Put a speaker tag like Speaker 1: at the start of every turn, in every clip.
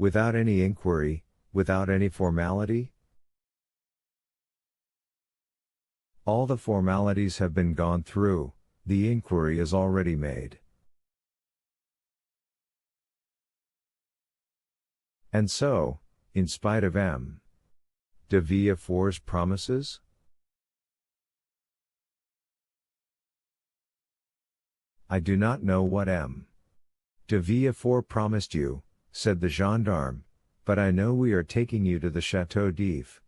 Speaker 1: Without any inquiry, without any formality? All the formalities have been gone through, the inquiry is already made. And so, in spite of M. de Villefort's promises? I do not know what M. de Villefort promised you, said the gendarme, but I know we are taking you to the Chateau d'If.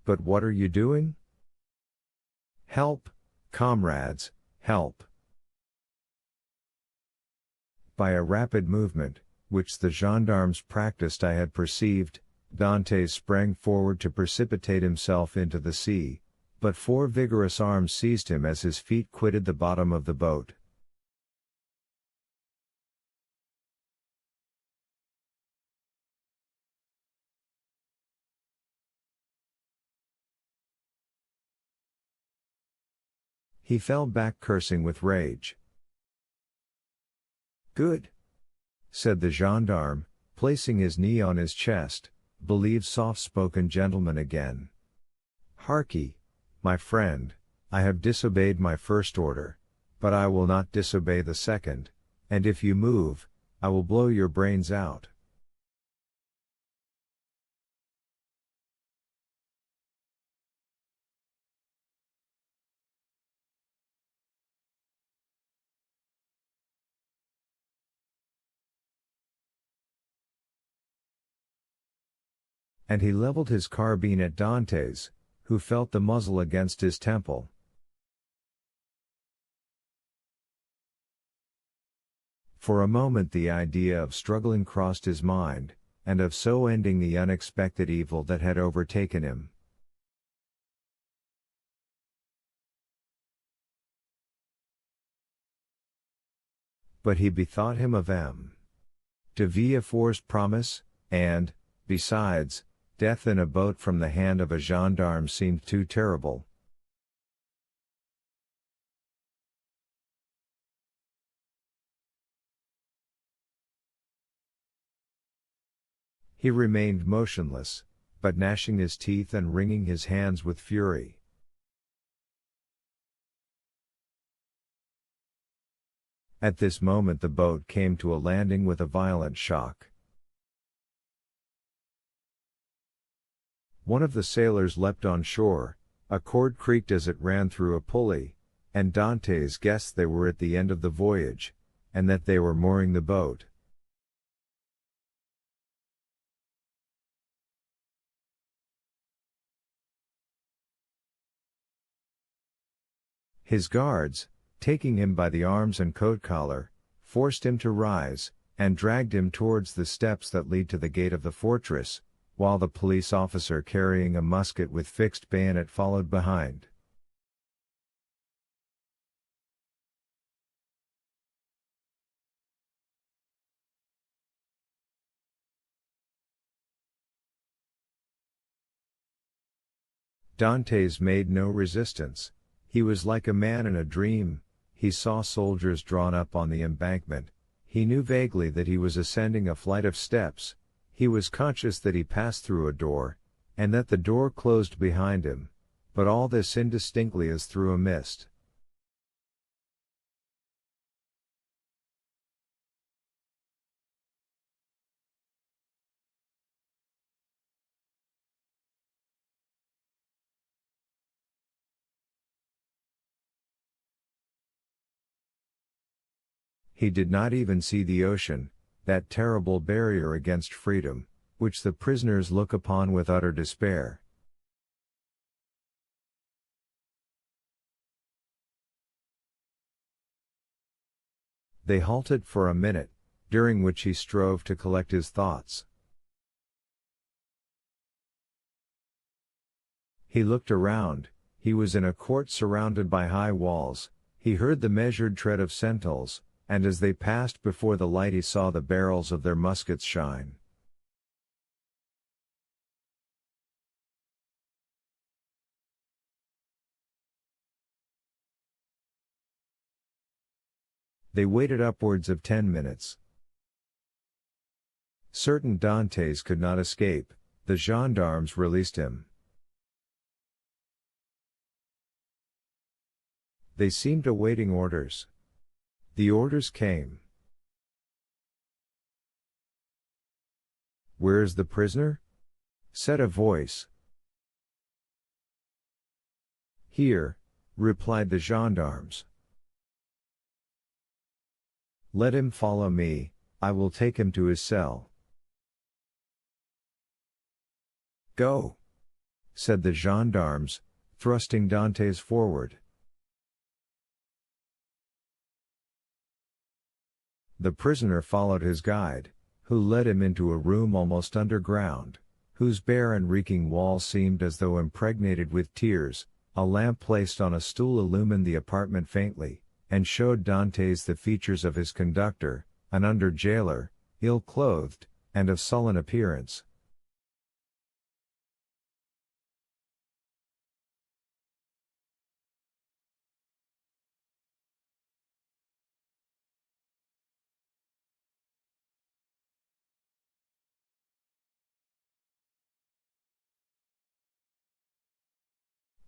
Speaker 1: But what are you doing? Help, comrades, help. By a rapid movement, which the gendarmes practiced, I had perceived, Dantes sprang forward to precipitate himself into the sea, but 4 vigorous arms seized him as his feet quitted the bottom of the boat. He fell back cursing with rage. Good, said the gendarme, placing his knee on his chest, believe soft-spoken gentleman again. Harkee, my friend, I have disobeyed my first order, but I will not disobey the second, and if you move, I will blow your brains out. And he leveled his carbine at Dantes, who felt the muzzle against his temple. For a moment the idea of struggling crossed his mind, and of so ending the unexpected evil that had overtaken him. But he bethought him of M. de Villefort's promise, and, besides, death in a boat from the hand of a gendarme seemed too terrible. He remained motionless, but gnashing his teeth and wringing his hands with fury. At this moment the boat came to a landing with a violent shock. One of the sailors leapt on shore, a cord creaked as it ran through a pulley, and Dantes guessed they were at the end of the voyage, and that they were mooring the boat. His guards, taking him by the arms and coat collar, forced him to rise, and dragged him towards the steps that lead to the gate of the fortress, while the police officer carrying a musket with fixed bayonet followed behind. Dantes made no resistance. He was like a man in a dream. He saw soldiers drawn up on the embankment. He knew vaguely that he was ascending a flight of steps. He was conscious that he passed through a door, and that the door closed behind him, but all this indistinctly as through a mist. He did not even see the ocean, that terrible barrier against freedom, which the prisoners look upon with utter despair. They halted for a minute, during which he strove to collect his thoughts. He looked around. He was in a court surrounded by high walls. He heard the measured tread of sentinels, and as they passed before the light he saw the barrels of their muskets shine. They waited upwards of 10 minutes. Certain Dantes could not escape, the gendarmes released him. They seemed awaiting orders. The orders came. "Where is the prisoner?" said a voice. "Here," replied the gendarmes. "Let him follow me, I will take him to his cell." "Go," said the gendarmes, thrusting Dantes forward. The prisoner followed his guide, who led him into a room almost underground, whose bare and reeking walls seemed as though impregnated with tears. A lamp placed on a stool illumined the apartment faintly, and showed Dantes the features of his conductor, an under-jailer, ill-clothed, and of sullen appearance.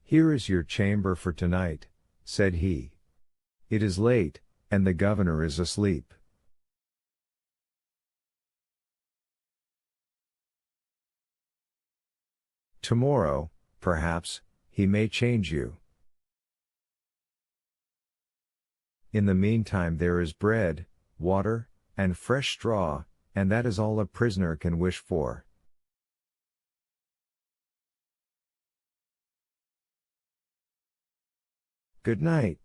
Speaker 1: "Here is your chamber for tonight," said he. "It is late, and the governor is asleep. Tomorrow, perhaps, he may change you. In the meantime there is bread, water, and fresh straw, and that is all a prisoner can wish for." "Good night."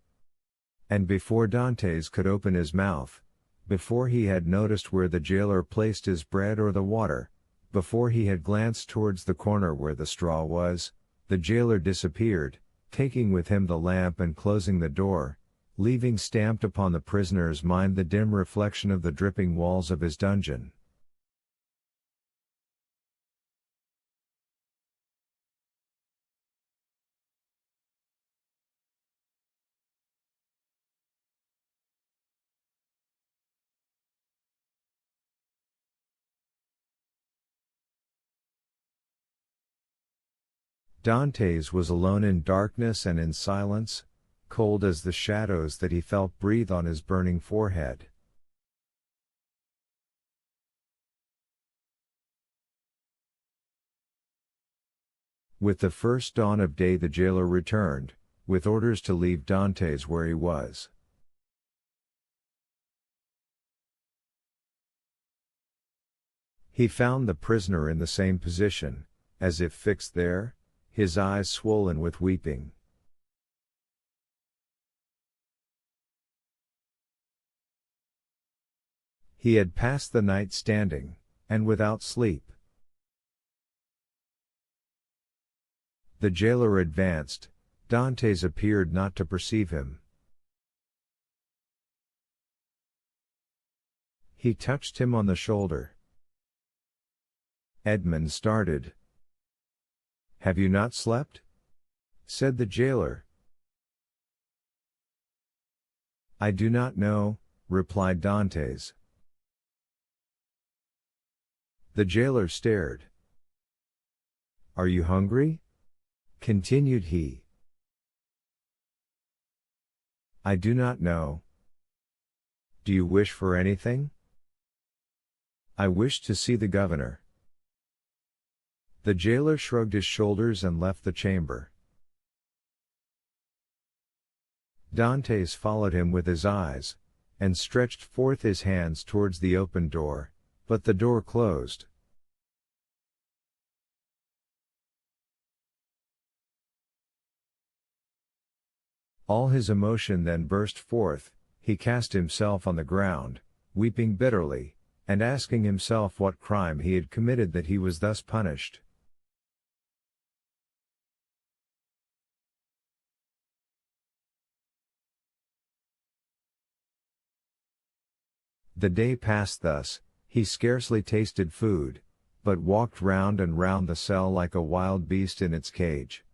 Speaker 1: And before Dantes could open his mouth, before he had noticed where the jailer placed his bread or the water, before he had glanced towards the corner where the straw was, the jailer disappeared, taking with him the lamp and closing the door, leaving stamped upon the prisoner's mind the dim reflection of the dripping walls of his dungeon. Dantes was alone in darkness and in silence, cold as the shadows that he felt breathe on his burning forehead. With the first dawn of day the jailer returned, with orders to leave Dantes where he was. He found the prisoner in the same position, as if fixed there, his eyes swollen with weeping. He had passed the night standing, and without sleep. The jailer advanced. Dantes appeared not to perceive him. He touched him on the shoulder. Edmund started. "Have you not slept?" said the jailer. "I do not know," replied Dantes. The jailer stared. "Are you hungry?" continued he. "I do not know." "Do you wish for anything?" "I wish to see the governor." The jailer shrugged his shoulders and left the chamber. Dantes followed him with his eyes, and stretched forth his hands towards the open door, but the door closed. All his emotion then burst forth. He cast himself on the ground, weeping bitterly, and asking himself what crime he had committed that he was thus punished. The day passed thus. He scarcely tasted food, but walked round and round the cell like a wild beast in its cage.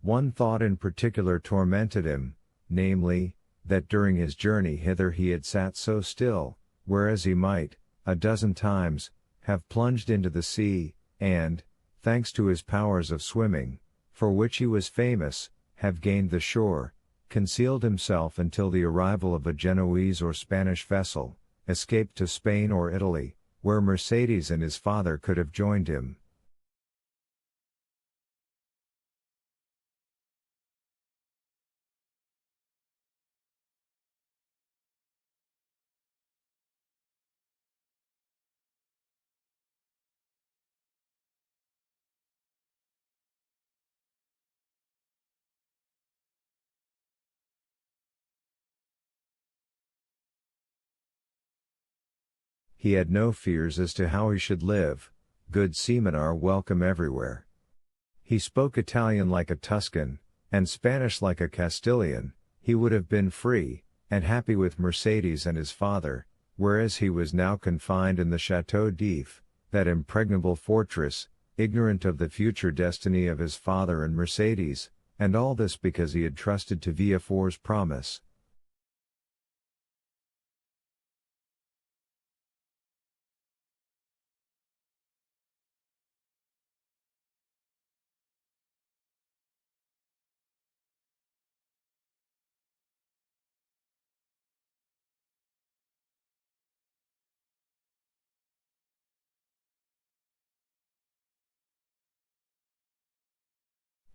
Speaker 1: One thought in particular tormented him, namely, that during his journey hither he had sat so still, whereas he might, a dozen times, have plunged into the sea, and, thanks to his powers of swimming, for which he was famous, have gained the shore, concealed himself until the arrival of a Genoese or Spanish vessel, escaped to Spain or Italy, where Mercedes and his father could have joined him. He had no fears as to how he should live. Good seamen are welcome everywhere. He spoke Italian like a Tuscan, and Spanish like a Castilian. He would have been free, and happy with Mercedes and his father, whereas he was now confined in the Chateau d'If, that impregnable fortress, ignorant of the future destiny of his father and Mercedes, and all this because he had trusted to Villefort's promise.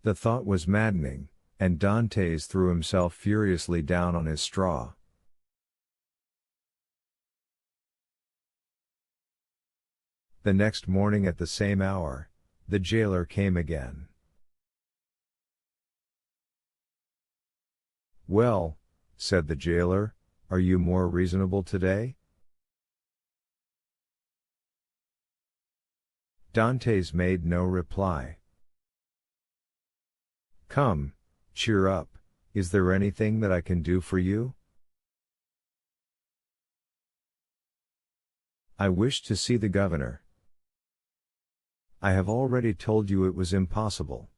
Speaker 1: The thought was maddening, and Dantes threw himself furiously down on his straw. The next morning at the same hour, the jailer came again. "Well," said the jailer, "are you more reasonable today?" Dantes made no reply. "Come, cheer up, is there anything that I can do for you?" "I wish to see the governor." "I have already told you it was impossible."